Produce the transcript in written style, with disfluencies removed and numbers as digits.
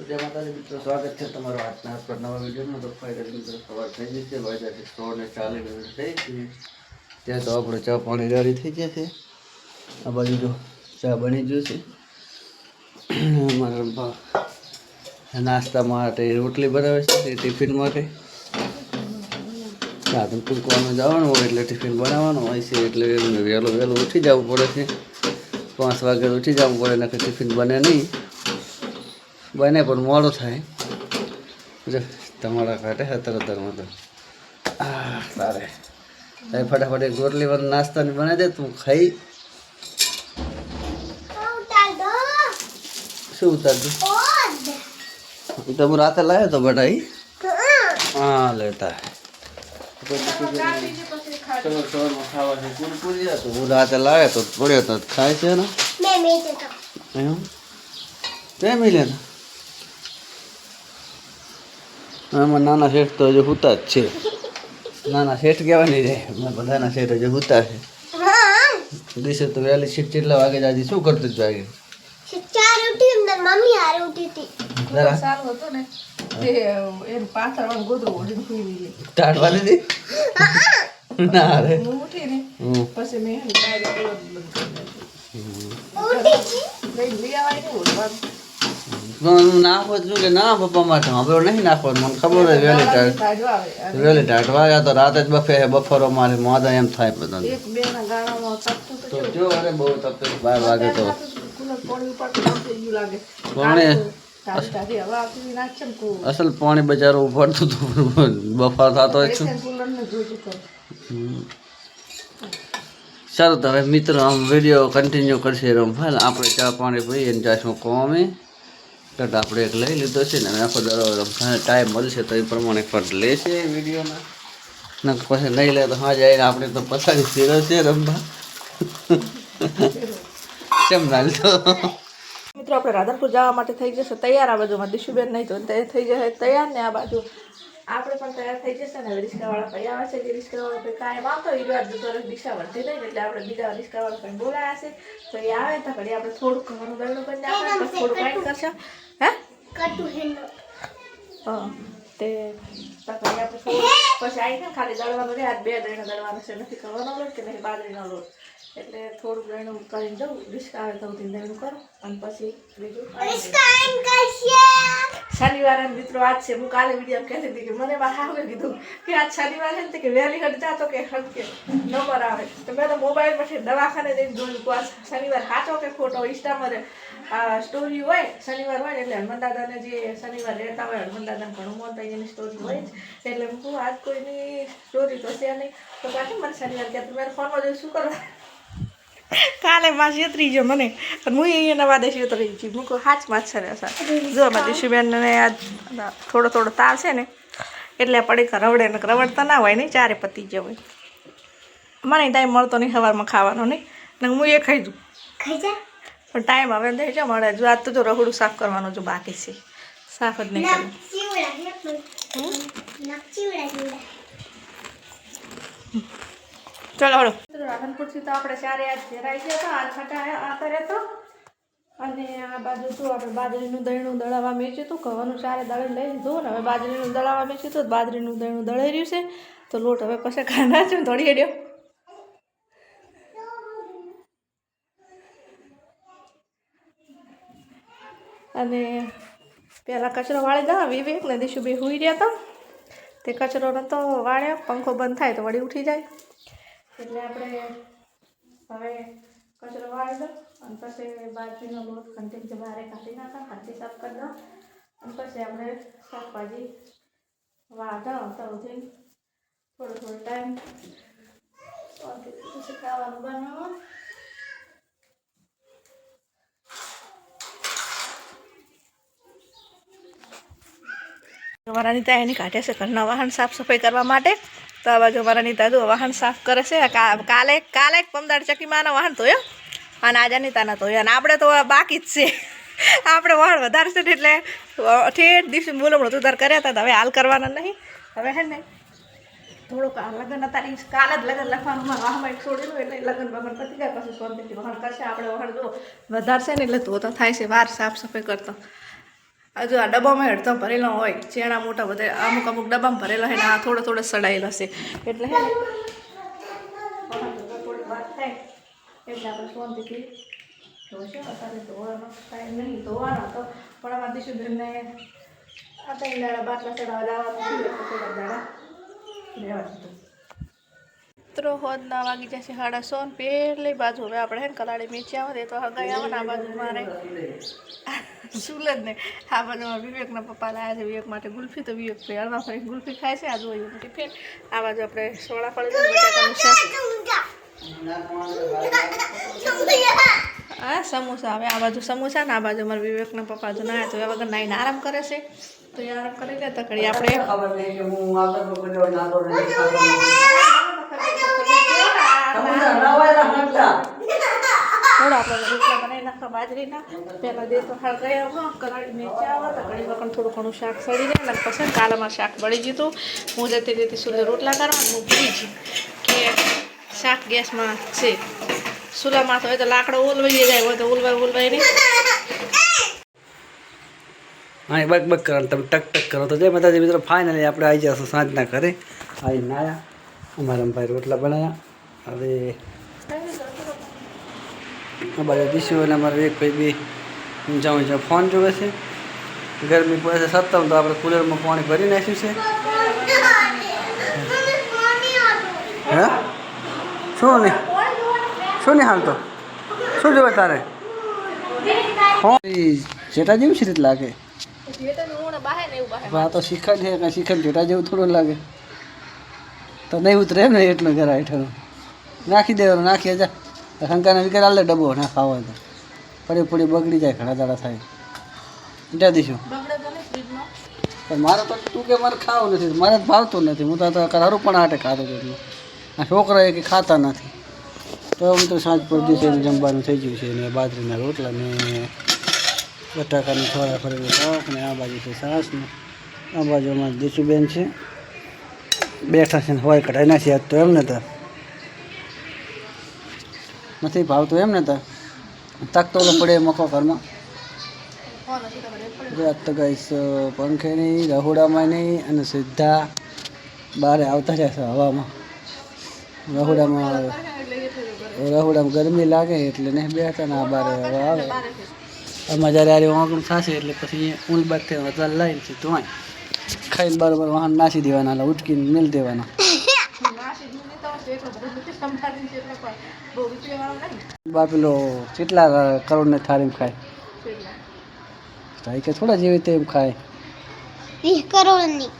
તો જય માતાજી મિત્રો, સ્વાગત છે તમારો આજના પર નવા વિડીયોમાં. તો ફાઇનલી મિત્રો સવાર થઈ ગઈ છે, વાગ્યા છે 6:40 થઈ ગઈ. ત્યાં તો આપણે ચા પાણી રેડી થઈ ગયા છે. આ બાજુ જો ચા બની ગયું છે. અમારા નાસ્તા માટે રોટલી બનાવે છે, ટિફિન માટે. સાધન કૂકવાનું જવાનું હોય એટલે ટિફિન બનાવવાનું હોય છે, એટલે વહેલું ઉઠી જવું પડે છે. 5 વાગે ઉઠી જવું પડે, નકર ટિફિન બને નહીં. બને પણ મોડું થાય. તમારા કાંઠે અત્તરમાં તો તારે ફટાફટ એક રોટલી વાર નાસ્તાની બનાવી દે, તું ખાઈ. શું ઉતાર દઉં? તો હું રાતે લાવ્યો તો બટાઈ. હા લેતા સવારમાં ખાવા છે કુરકુરી હતો, હું રાતે લાવ્યો તો પડ્યો તો ખાય છે ને એમ તે મિલે ને. આમાં નાના શેઠ તો હજુ હુતા જ છે. નાના શેઠ કહેવા નહીં જાય, બધાના શેઠ હજુ હુતા છે. દિવસે તો વહેલી શિફ્ટ કેટલા વાગે જાય? શું કરતું જ વાગે? ટાળવા દીધી ના રે નાખો છું કે ના પપ્પા માટે હવે નહીં નાખવાનું. મને ખબર હોય વહેલી ટાઢ વાગ્યા તો રાતે જ બફે બફરો મારે મોદા એમ થાય બધા. તો જો અરે બહુ તકલીફ 12 વાગે તો અસલ પાણી બજારો પડતું હતું, બફાર થતો હોય છું. સારું તો હવે મિત્રો આમ વિડીયો કન્ટિન્યુ કરશે. રમફાલ આપણે ચા પાણી પીએ અને જાશું કોમે કટ આપણે એક લઈ લીધો છે ને આખો દરો રમફાને ટાઈમ મળશે તો એ પ્રમાણે ફટ લેશે વિડીયોમાં. ને પછી નહીં લે તો હા જાય આપણે તો પછાડી ફેરો છે રમવા. કેમ ના લીધો મિત્રો? આપણે રાધનપુર જવા માટે થઈ જશે તૈયાર. આ બાજુમાં દિશુબેન નહીં તો થઈ જશે તૈયાર ને આ બાજુ આપણે પણ તૈયાર થઈ જશે ને. હવે રિક્ષાવાળા ભાઈ આવે છે, જે રિક્ષાવાળા ભાઈ કાયમ આવતો એ વાર દરરોજ રિક્ષા વધતી નહીં, એટલે આપણે બીજા રિક્ષાવાળા ભાઈ બોલાયા છે. તો એ આવે તો ઘડી આપણે થોડુંક ઘણું દળનું કરી નાખવાનું, થોડું કાંઈ કરશે. હે હા તે ઘડી આપણે થોડું પછી આવી ને ખાલી દળવાનું રહે. આજ 2 દળીને દળવાનું છે, નથી કરવાનો લોટ કે નહીં બાજરીનો લોટ. એટલે થોડુંક દળનું કરીને જવું, રિક્ષા આવે તો દળનું કરું અને પછી બીજું શનિવારે મિત્રો આજ છે. હું કાલે વિડીયો કહેતી હતી કે મને મારા હાવે કીધું કે આજ શનિવાર છે ને કે વહેલી હટ જાતો કે હટ કે નંબર આવે. તો મેં તો મોબાઈલ પછી દવાખાને જઈને જોયું કે શનિવાર સાચો કે ખોટો. ઇન્સ્ટામાં સ્ટોરી હોય શનિવાર હોય એટલે હનુમાનદાદાને જે શનિવાર રહેતા હોય હનુમાનદાદાને ઘણું મોટા એની સ્ટોરી હોય જ. એટલે હું આજ કોઈની સ્ટોરી તો છે નહીં, તો પાછી મને શનિવાર કહેતું મેં ફોનમાં જોયું શું કરવા. કાલે માં છેતરી ગયો મને, પણ હું અહીંયા વાદે છેતરી ગઈ. હું કહું હાચમાં જ છે ને સર. જો અમારા દિશુબેનને આજ થોડો તાવ છે ને એટલે પડી રવડે ને રવડતા ના હોય નહીં, ચારે પતી જ હોય. મને ટાઈમ મળતો નહીં સવારમાં ખાવાનો નહીં ને હું એ ખાઈ દઉં પણ ટાઈમ હવે નહીં જો મળે. જો આજ તો જો રહોડું સાફ કરવાનું જો બાકી છે, સાફ જ નહીં કરવું. ચલો હળો રાધનપુરથી તો આપણે ચારે આજ ફેરાઈ ગયા હતા. આજ છટા આતરે તો અને આ બાજુ તો આપણે બાજરીનું દળનું દળાવવા મેચ્યું હતું. ઘઉંનું ચારે દળી લઈ લીધું ને હવે બાજરીનું દળાવવા મેચ્યું હતું. બાજરીનું દળનું દળાઈ રહ્યું છે તો લોટ હવે પછી કાઢા છે થોડી હેડ્યો. અને પહેલાં કચરો વાળી દવા વિવેક ને દિશુભાઈ હુઈ રહ્યા હતા. તે કચરો નહોતો વાળ્યો, પંખો બંધ થાય તો વળી ઉઠી જાય. એટલે આપણે હવે કચરો વાળી દો અને પછી બાજરીનો લોટ કંટીથી બહાર કાઢી નાખા, હાથથી સાફ કરી દો અને પછી આપણે શાકભાજી વાઢો સૌથી થોડો ટાઈમ પછી ખાવાનું બનાવવાનું. અમારા નીતા એની કાઢે છે ઘરના વાહન સાફ સફાઈ કરવા માટે. તો આ બાજુ અમારા નીતા જો વાહન સાફ કરે છે. કાલે પમદાર ચકીમાના વાહન ધોયો અને આજે નીતાના ધોયા. અને આપણે તો બાકી જ છે, આપણે વાહન વધારે છે એટલે ઠેઠ દિવસે બોલમણો ઉધાર કર્યા હતા. હવે હાલ કરવાના નહીં. હવે હે ને થોડુંક લગ્ન હતા કાલે જ લગ્ન લખવાનું વાહમાં એક છોડેલું એટલે લગ્ન વગર પતી જાય પછી શાંતિથી વહાણ કરશે. આપણે વહાણ જો વધારે છે ને એટલે ધોતા થાય છે વાર સાફ સફાઈ કરતા. હજુ આ ડબ્બામાં હેડતો ભરેલો હોય ચેણા મોટા બધા અમુક અમુક ડબ્બામાં ભરેલા હોય ને આ થોડો થોડો સડાયેલો છે એટલે હે ને થોડી વાત થાય એટલે આપણે શાંતિથી જોશે અત્યારે ધોવાનો ટાઈમ નહીં ધોવાનો હતો પણ આમાં દિશુબેનને આ કંઈ દાડા બાટલા ચડાવવા જવાનું થયું એટલે થોડા દાડા રહેવા દીધું મિત્રો હોદના વાગી જશે 1:30 ને પેલી બાજુ હવે આપણે હે ને કલાડી મેચી આવે તો હગાઈ આવે ને આ બાજુ મારે સુલજ ને આ બાજુમાં વિવેકના પપ્પા લાયા છે વિવેક માટે ગુલ્ફી તો વિવેક ભાઈ હળવા ફરી ગુલ્ફી ખાય છે આ જોઈએ ટિફિન આ બાજુ આપણે સોડા પડી બટાકાનું શાક હા સમોસા હવે આ બાજુ સમોસા ને આ બાજુ મારા વિવેકના પપ્પા જો ના તો એ વગર નાઈને આરામ કરે છે તો એ આરામ કરી લે તો ઘડી આપણે થોડા આપણે રોટલા બનાવી નાખવા બાજરીના પહેલાં દે તો હાલ ગયા કલાડી મેચી આવે તો ઘણી વખત થોડું ઘણું શાક સડી જાય ને પછી કાલામાં શાક બળી ગયું હતું હું જતી જતી સુલે રોટલા કરવા હું ભૂલી ગઈ કે શાક ગેસમાં છે સુલામાં તો હોય તો લાકડો ઓલવાઈ જાય હોય તો ઓલવાય નહીં હા બક બક કરો તમે ટક ટક કરો તો જય માતાજી મિત્રો ફાઇનલી આપણે આવી જઈશું સાંજના ઘરે આવી નાયા અમારા ભાઈ રોટલા બનાવ્યા હવે અમારે દિશુ અને અમારા એક ભાઈ બી ઊંચા ફોન જોવે છે ગરમી પડે છે સત્તમ તો આપણે કુલરમાં પાણી ભરી નાખ્યું છે હે શું નહીં હાલતો શું જોવે તારે જેટા જેવું છે રીતે લાગે આ તો શિખર છે કાંઈ શિખર જેટા જેવું થોડું લાગે તો નહીં ઉતરે ને એટલું ઘર હેઠળ નાખી દેવાનું નાખી જા શંકાને વિકેટ આલે ડબ્બો ના ખાવો તો પડી પડી બગડી જાય ઘણા દાડા થાય ઈટા દઈશું પણ મારે તો તું કે મારે ખાવું નથી મારે ભાવતું નથી હું તો હારું પણ હાટે ખાતો એટલું આ છોકરા એ કે ખાતા નથી તો હું તો સાંજ પડતી છે જમવાનું થઈ ગયું છે ને બાજરીના રોટલા ને બટાકાની થોડા ફરેલું શાક ને આ બાજુ છે છાશ ને આ બાજુ અમારી દીશુબેન છે બેઠા છે ને હોય કઢાઈ નાખી આજ તો એમને તો નથી ભાવતું એમને તો તકતો પડે મખો ઘરમાં આજ તો ગઈશ પંખે નહીં રહોડામાં નહીં અને સીધા બહાર આવતા જશે હવામાં રહોડામાં ગરમી લાગે એટલે ને બેઠા ને આ બહાર હવા આવે આમાં જ્યારે આરે વાંકડું થશે એટલે પછી ઊંલ બાદ થઈને વધારે લાવીને સીધું હોય ખાઈને બરાબર વાહન નાસી દેવાના એટલે ઉટકીને મેળ દેવાના બાપેલો કેટલા કરોડને થાળીમાં ખાય કે થોડા જેવી તેમ ખાય 20 કરોડની